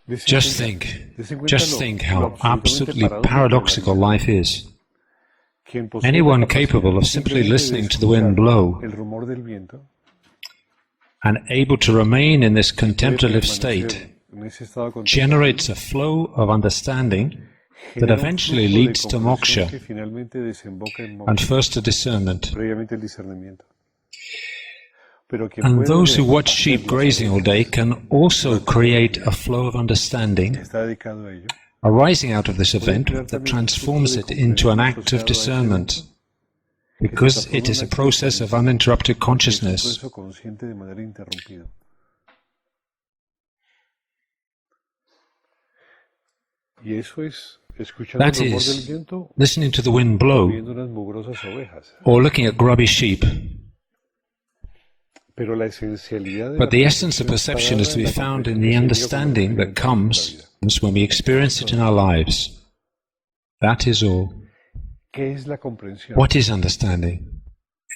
Just think how absolutely paradoxical life is. Anyone capable of simply listening to the wind blow and able to remain in this contemplative state generates a flow of understanding that eventually leads to moksha and first to discernment. And those who watch sheep grazing all day can also create a flow of understanding arising out of this event that transforms it into an act of discernment, because it is a process of uninterrupted consciousness. That is, listening to the wind blow or looking at grubby sheep. But the essence of perception is to be found in the understanding that comes when we experience it in our lives. That is all. What is understanding?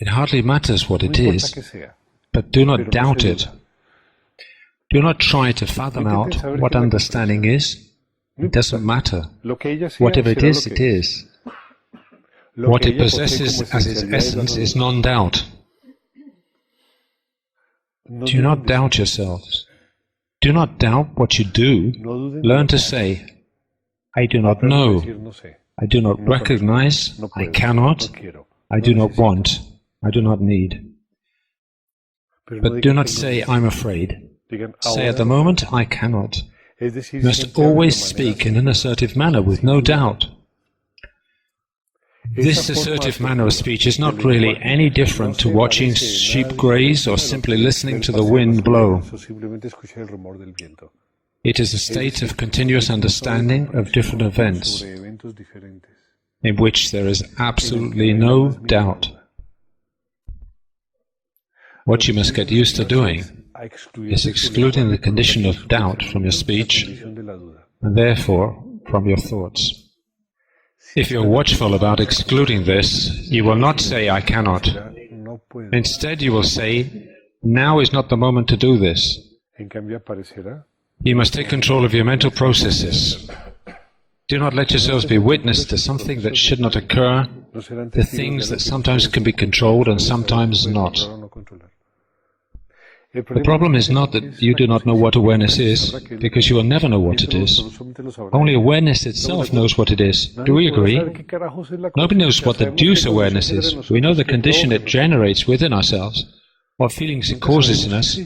It hardly matters what it is, but do not doubt it. Do not try to fathom out what understanding is. It doesn't matter. Whatever it is, it is. What it possesses as its essence is non-doubt. Do not doubt yourselves. Do not doubt what you do. Learn to say, I do not know. I do not recognize. I cannot. I do not want. I do not need. But do not say, I'm afraid. Say at the moment, I cannot. You must always speak in an assertive manner with no doubt. This assertive manner of speech is not really any different to watching sheep graze or simply listening to the wind blow. It is a state of continuous understanding of different events, in which there is absolutely no doubt. What you must get used to doing is excluding the condition of doubt from your speech, and therefore from your thoughts. If you're watchful about excluding this, you will not say, I cannot. Instead, you will say, now is not the moment to do this. You must take control of your mental processes. Do not let yourselves be witness to something that should not occur, the things that sometimes can be controlled and sometimes not. The problem is not that you do not know what awareness is, because you will never know what it is. Only awareness itself knows what it is. Do we agree? Nobody knows what the deuce awareness is. We know the condition it generates within ourselves, what feelings it causes in us.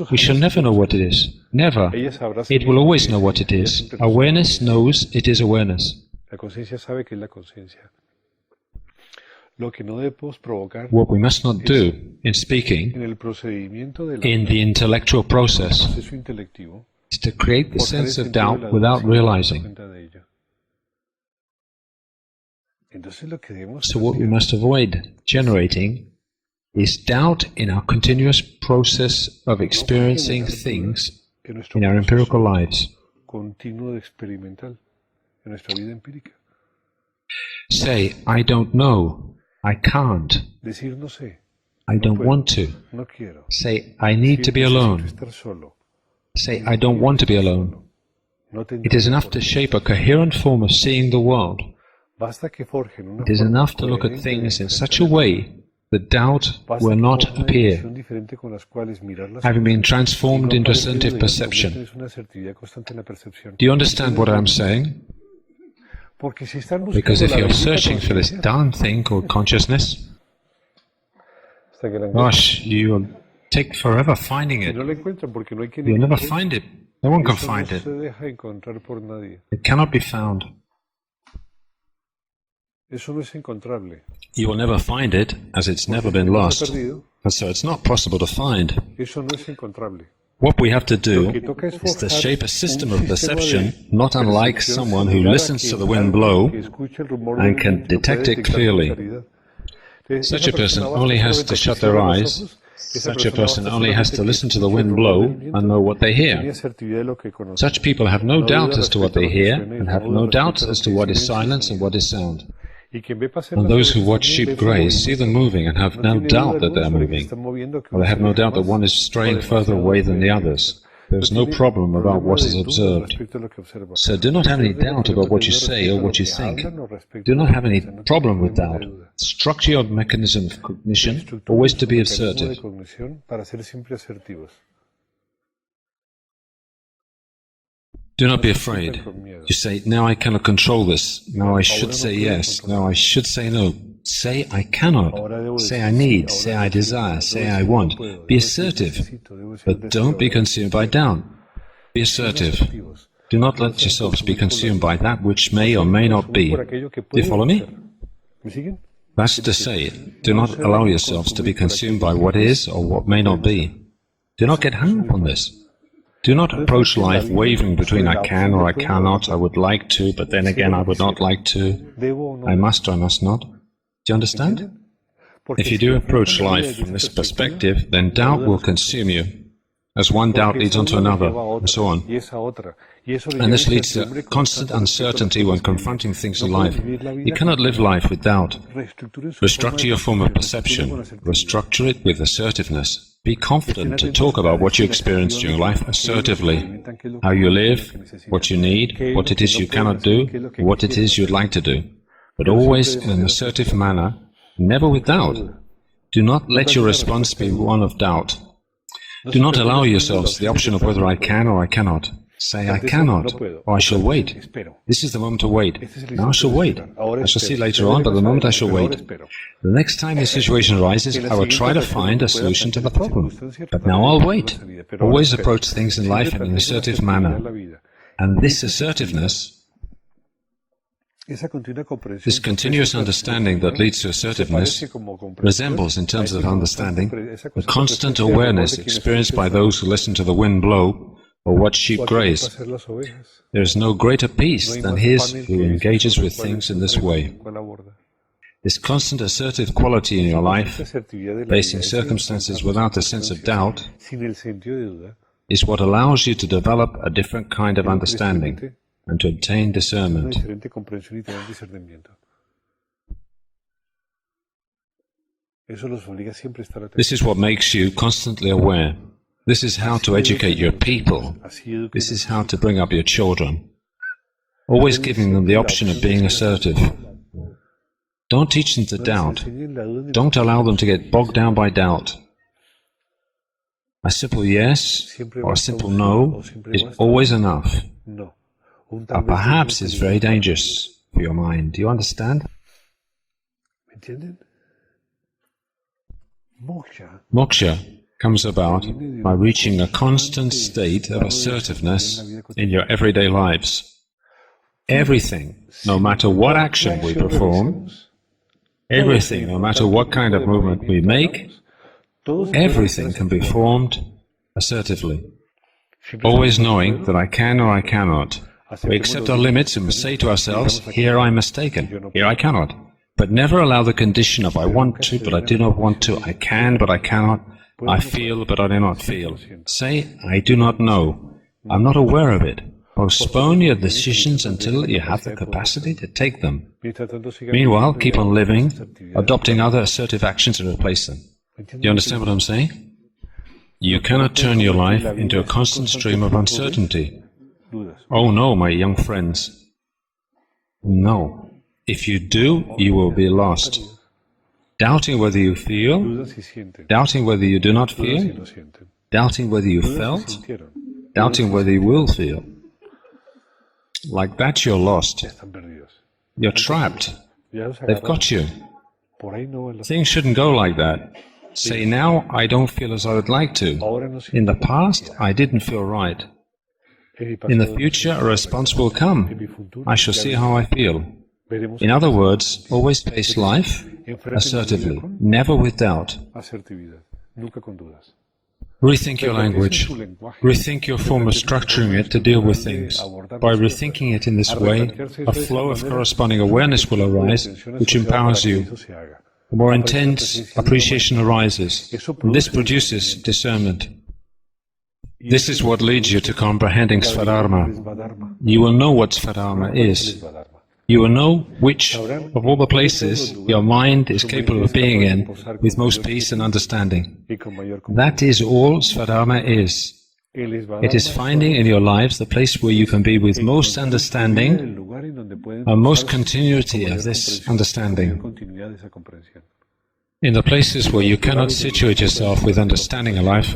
We shall never know what it is. Never. It will always know what it is. Awareness knows it is awareness. What we must not do in speaking, in the intellectual process, is to create the sense of doubt without realizing. So what we must avoid generating is doubt in our continuous process of experiencing things in our empirical lives. Say, I don't know. I can't. I don't want to. Say, I need to be alone. Say, I don't want to be alone. It is enough to shape a coherent form of seeing the world. It is enough to look at things in such a way that doubt will not appear, having been transformed into assertive perception. Do you understand what I am saying? Because if you're searching for this darn thing called consciousness, gosh, you'll take forever finding it. You'll never find it. No one can find it. It cannot be found. You will never find it, as it's never been lost. And so it's not possible to find. What we have to do is to shape a system of perception not unlike someone who listens to the wind blow and can detect it clearly. Such a person only has to shut their eyes. Such a person only has to listen to the wind blow and know what they hear. Such people have no doubt as to what they hear and have no doubt as to what is silence and what is sound. And those who watch sheep graze see them moving and have no doubt that they are moving, or they have no doubt that one is straying further away than the others. There is no problem about what is observed. So do not have any doubt about what you say or what you think. Do not have any problem with doubt. Structure your mechanism of cognition always to be assertive. Do not be afraid. You say, now I cannot control this. Now I should say yes. Now I should say no. Say I cannot. Say I need. Say I desire. Say I want. Be assertive. But don't be consumed by doubt. Be assertive. Do not let yourselves be consumed by that which may or may not be. Do you follow me? That's to say, do not allow yourselves to be consumed by what is or what may not be. Do not get hung up on this. Do not approach life wavering between I can or I cannot, I would like to, but then again I would not like to, I must or I must not. Do you understand? If you do approach life from this perspective, then doubt will consume you, as one doubt leads on to another, and so on. And this leads to constant uncertainty when confronting things in life. You cannot live life with doubt. Restructure your form of perception. Restructure it with assertiveness. Be confident to talk about what you experience during life assertively, how you live, what you need, what it is you cannot do, what it is you'd like to do, but always in an assertive manner, never with doubt. Do not let your response be one of doubt. Do not allow yourselves the option of whether I can or I cannot. Say I cannot, or I shall wait. This is the moment to wait. Now I shall wait. I shall see later on, but the moment I shall wait. The next time this situation arises, I will try to find a solution to the problem. But now I'll wait. Always approach things in life in an assertive manner. And this assertiveness, this continuous understanding that leads to assertiveness, resembles, in terms of understanding, the constant awareness experienced by those who listen to the wind blow or watch sheep graze. There is no greater peace than his who engages with things in this way. This constant assertive quality in your life, facing circumstances without a sense of doubt, is what allows you to develop a different kind of understanding and to obtain discernment. This is what makes you constantly aware. This is how to educate your people. This is how to bring up your children. Always giving them the option of being assertive. Don't teach them to doubt. Don't allow them to get bogged down by doubt. A simple yes or a simple no is always enough. But perhaps it's very dangerous for your mind. Do you understand? Moksha comes about by reaching a constant state of assertiveness in your everyday lives. Everything, no matter what action we perform, everything, no matter what kind of movement we make, everything can be formed assertively. Always knowing that I can or I cannot. We accept our limits and we say to ourselves, here I'm mistaken, here I cannot. But never allow the condition of I want to, but I do not want to, I can, but I cannot, I feel, but I do not feel. Say, I do not know, I'm not aware of it. Postpone your decisions until you have the capacity to take them. Meanwhile, keep on living, adopting other assertive actions to replace them. Do you understand what I'm saying? You cannot turn your life into a constant stream of uncertainty. Oh no, my young friends. No. If you do, you will be lost. Doubting whether you feel, doubting whether you do not feel, doubting whether you felt, doubting whether you will feel. Like that, you're lost. You're trapped. They've got you. Things shouldn't go like that. Say, now I don't feel as I would like to. In the past, I didn't feel right. In the future, a response will come. I shall see how I feel. In other words, always face life assertively, never with doubt. Rethink your language. Rethink your form of structuring it to deal with things. By rethinking it in this way, a flow of corresponding awareness will arise, which empowers you. A more intense appreciation arises, and this produces discernment. This is what leads you to comprehending Svadharma. You will know what Svadharma is. You will know which of all the places your mind is capable of being in with most peace and understanding. That is all Svadharma is. It is finding in your lives the place where you can be with most understanding and most continuity of this understanding. In the places where you cannot situate yourself with understanding in life,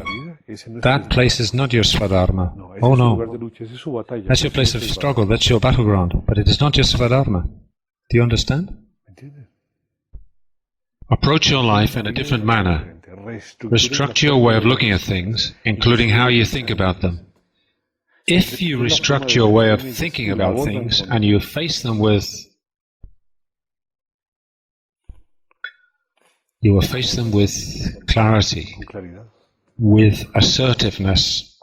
that place is not your Svadharma. Oh no. That's your place of struggle, that's your battleground, but it is not your Svadharma. Do you understand? Approach your life in a different manner. Restructure your way of looking at things, including how you think about them. If you restructure your way of thinking about things and you face them with clarity, with assertiveness,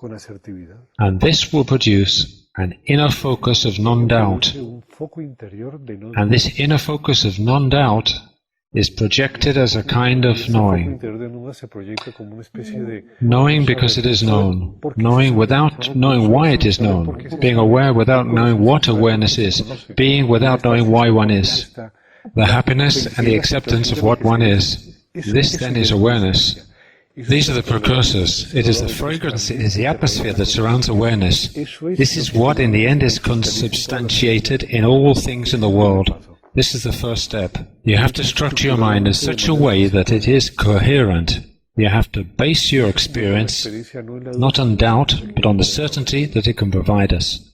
and this will produce an inner focus of non-doubt. And this inner focus of non-doubt is projected as a kind of knowing. Knowing because it is known. Knowing without knowing why it is known. Being aware without knowing what awareness is. Being without knowing why one is. The happiness and the acceptance of what one is. This then is awareness. These are the precursors. It is the fragrance, it is the atmosphere that surrounds awareness. This is what in the end is consubstantiated in all things in the world. This is the first step. You have to structure your mind in such a way that it is coherent. You have to base your experience not on doubt, but on the certainty that it can provide us.